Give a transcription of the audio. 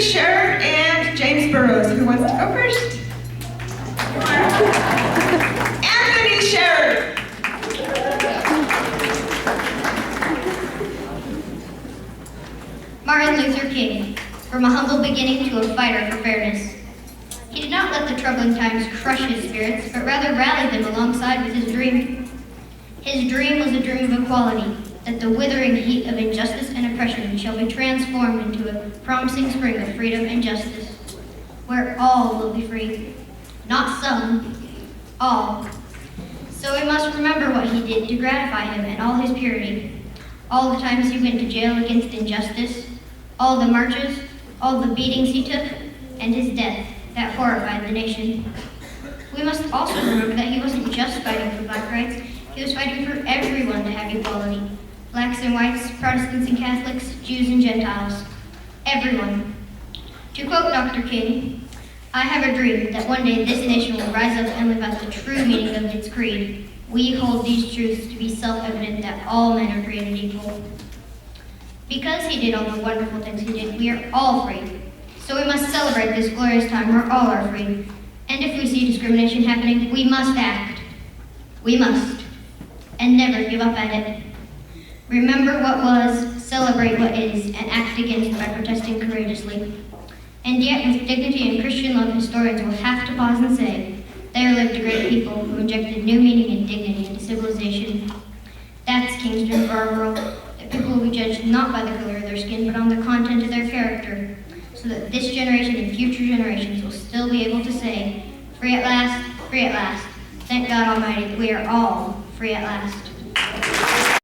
Sherrod and James Burrows. Who wants to go first? Come on. Anthony Sherrod. Martin Luther King, from a humble beginning to a fighter for fairness. He did not let the troubling times crush his spirits, but rather rallied them alongside with his dream. His dream was a dream of equality, that the withering heat of injustice and oppression shall be transformed into a promising spring of freedom and justice, where all will be free. Not some, all. So we must remember what he did to gratify him and all his purity, all the times he went to jail against injustice, all the marches, all the beatings he took, and his death that horrified the nation. We must also remember that he wasn't just fighting for black rights, he was fighting for everyone to have equality. Blacks and whites, Protestants and Catholics, Jews and Gentiles. Everyone. To quote Dr. King, "I have a dream that one day this nation will rise up and live out the true meaning of its creed. We hold these truths to be self-evident that all men are created equal." Because he did all the wonderful things he did, we are all free. So we must celebrate this glorious time where all are free. And if we see discrimination happening, we must act. We must. And never give up at it. Remember what was, celebrate what is, and act against by protesting courageously. And yet, with dignity and Christian love, historians will have to pause and say, there lived a great people who injected new meaning and dignity into civilization. That's King's dream for our world, that people will be judged not by the color of their skin, but on the content of their character, so that this generation and future generations will still be able to say, free at last, free at last. Thank God Almighty, we are all free at last.